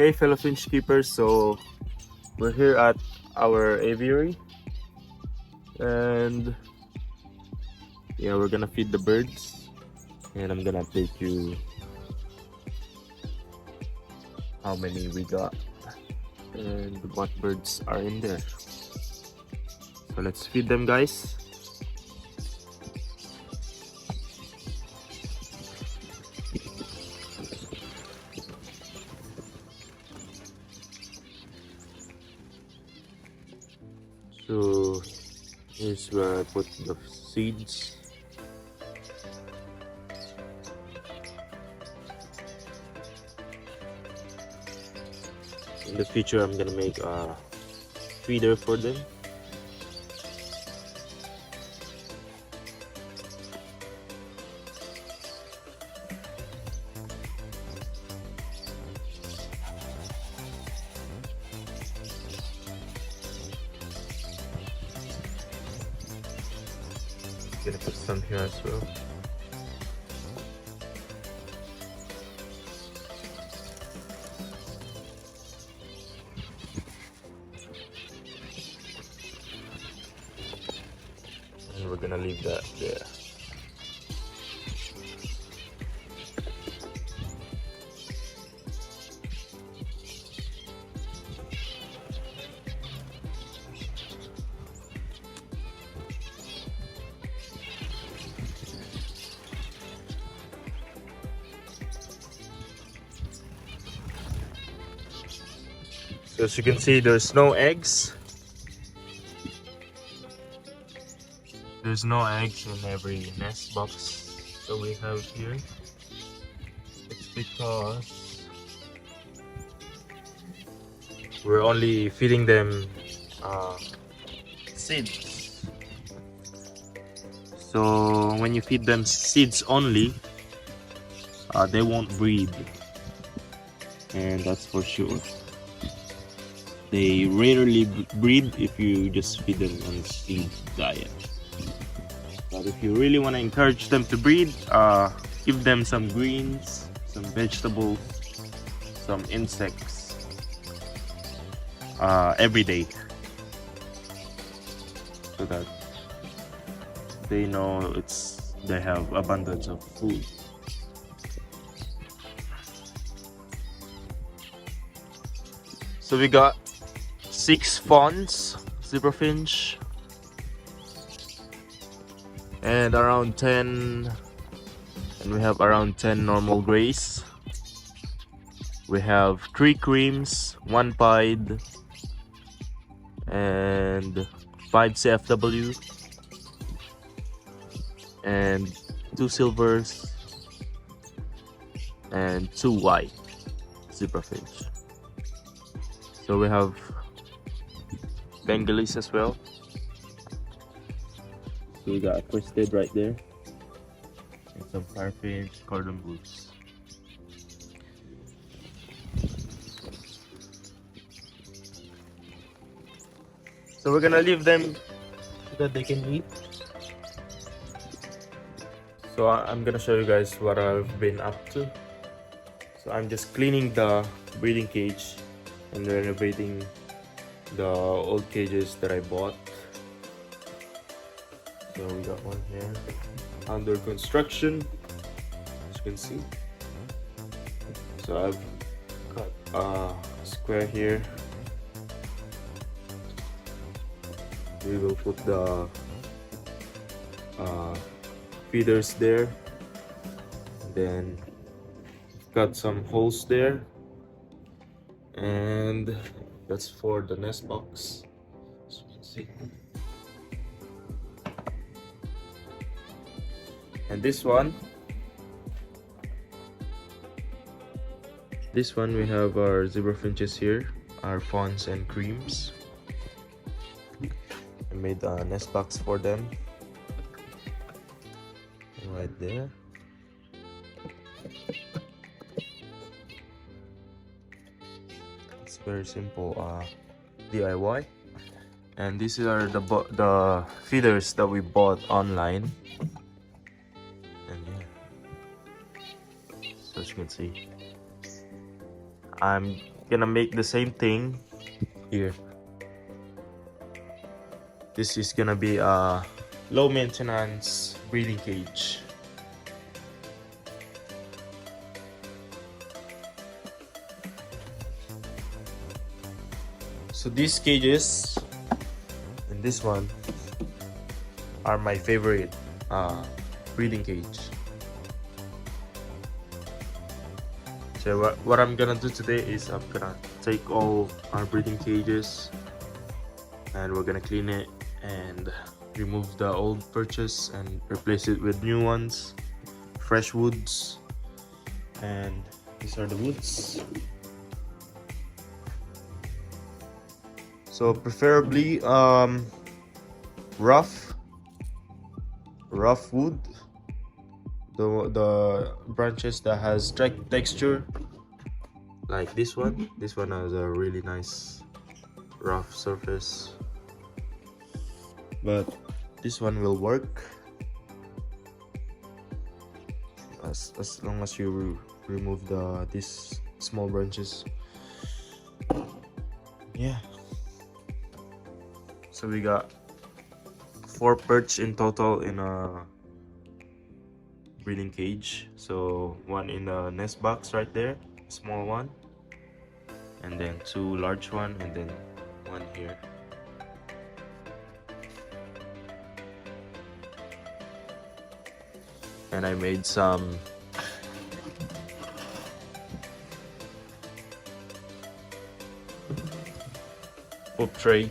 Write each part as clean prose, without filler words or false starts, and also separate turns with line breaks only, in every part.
Hey fellow finch keepers, so we're here at our aviary and yeah, we're gonna feed the birds and I'm gonna update you how many we got and what birds are in there. So let's feed them, guys. So here's where I put the seeds. In the future, I'm gonna make a feeder for them. Gonna put some here as well. And we're gonna leave that there. So as you can see, there's no eggs. There's no eggs in every nest box that we have here. It's because we're only feeding them seeds. So when you feed them seeds only, they won't breed, and that's for sure. They rarely breed if you just feed them on seed diet. But if you really want to encourage them to breed, give them some greens, some vegetables, some insects every day, so that they know they have abundance of food. So we got 6 fawns, zebra finch, and around 10, and we have around 10 normal grays. We have 3 creams, 1 pied, and 5 CFW, and 2 silvers, and 2 white zebra finch. So we have Bengalis as well. So we got a twisted right there, and some parfinch, cordon blues. So we're gonna leave them so that they can eat. So I'm gonna show you guys what I've been up to. So I'm just cleaning the breeding cage and renovating the old cages that I bought. So we got one here under construction, as you can see. So I've cut a square here. We will put the feeders there, and then got some holes there, and that's for the nest box, as you can see. And this one we have our zebra finches here, our fawns and creams. I made a nest box for them right there. It's very simple DIY. And these are the feeders that we bought online. And yeah, so as you can see, I'm gonna make the same thing here. This is gonna be a low maintenance breeding cage. So these cages and this one are my favorite breeding cage. So what I'm gonna do today is I'm gonna take all our breeding cages and we're gonna clean it and remove the old perches and replace it with new ones, fresh woods, and these are the woods. So preferably rough wood, the branches that has texture, like this one. This one has a really nice rough surface, but this one will work as long as you remove these small branches. Yeah, so we got 4 perch in total in a breeding cage. So 1 in the nest box right there, small one, and then 2 large one, and then 1 here. And I made some poop tray.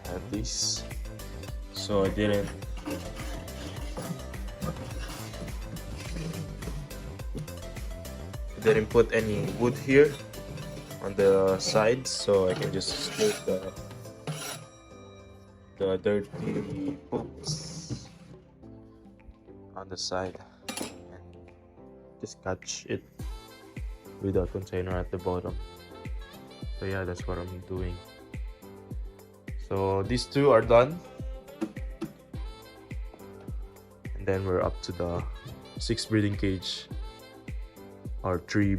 I have these, so I didn't put any wood here on the sides, so I can just scoop the dirty poops on the side and just catch it with a container at the bottom. So yeah, that's what I'm doing. So these 2 are done, and then we're up to the 6th breeding cage, or 3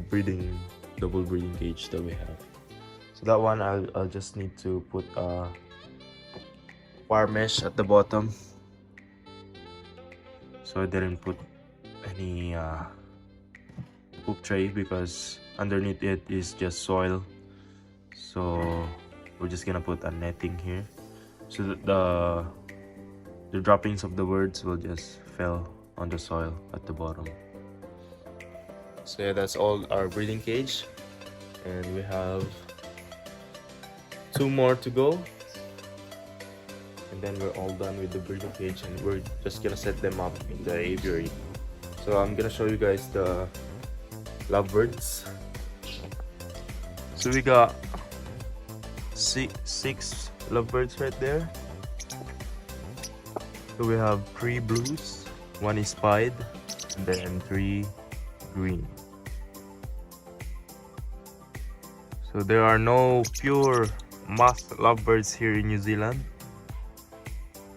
double breeding cage that we have. So that one I'll just need to put a wire mesh at the bottom, so I didn't put any poop tray because underneath it is just soil. So we're just gonna put a netting here so that the droppings of the birds will just fell on the soil at the bottom. So yeah, that's all our breeding cage, and we have 2 more to go, and then we're all done with the breeding cage, and we're just gonna set them up in the aviary. So I'm gonna show you guys the Lovebirds. So we got 6 Lovebirds right there. So we have 3 blues, 1 is pied, and then 3 green. So there are no pure moss lovebirds here in New Zealand.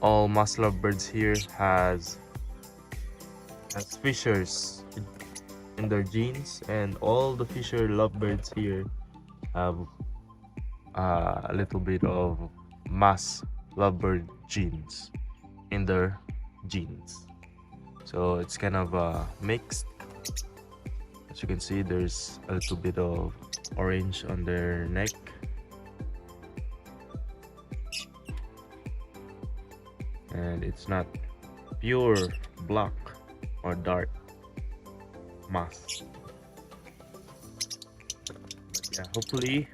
All moss lovebirds here has fishers in their genes, and all the fisher lovebirds here have a little bit of moss lovebird genes in their genes. So it's kind of mixed. As you can see, there's a little bit of orange on their neck, and it's not pure black or dark moss. But yeah, hopefully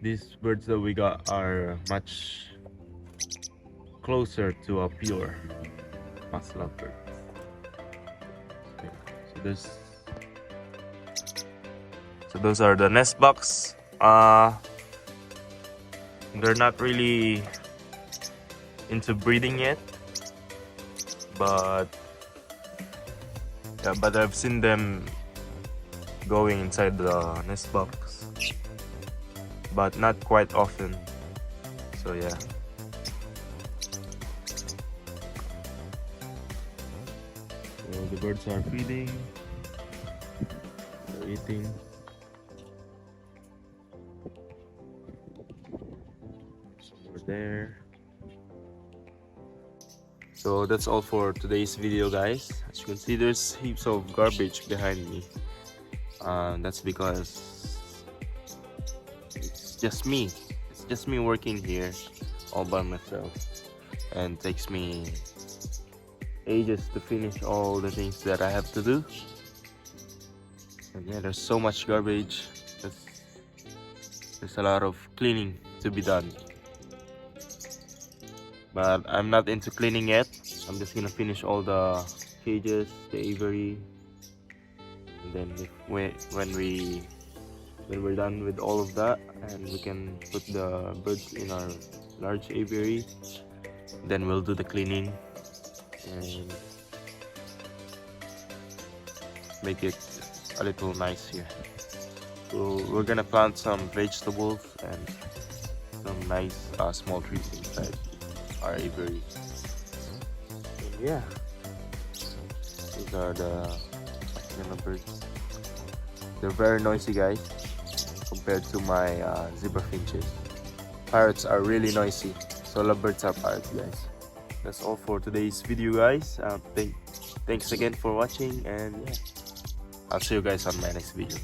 these birds that we got are much closer to a pure moss lovebird. So those are the nest box. They're not really into breeding yet, but yeah, but I've seen them going inside the nest box, but not quite often. So yeah. So the birds are feeding. They're eating. Some more there. So that's all for today's video, guys. As you can see, there's heaps of garbage behind me. That's because it's just me. It's just me working here all by myself, and it takes me ages to finish all the things that I have to do. And yeah, there's so much garbage. There's a lot of cleaning to be done. But I'm not into cleaning yet. I'm just gonna finish all the cages, the aviary, and then when we're done with all of that, and we can put the birds in our large aviary, then we'll do the cleaning and make it a little nice here. So we're gonna plant some vegetables and some nice small trees inside our aviary. And yeah, these are the Lovebirds. They're very noisy, guys, compared to my zebra finches. Parrots are really noisy, so Lovebirds are parrots, guys. That's all for today's video, guys. Thanks again for watching, and yeah, I'll see you guys on my next video.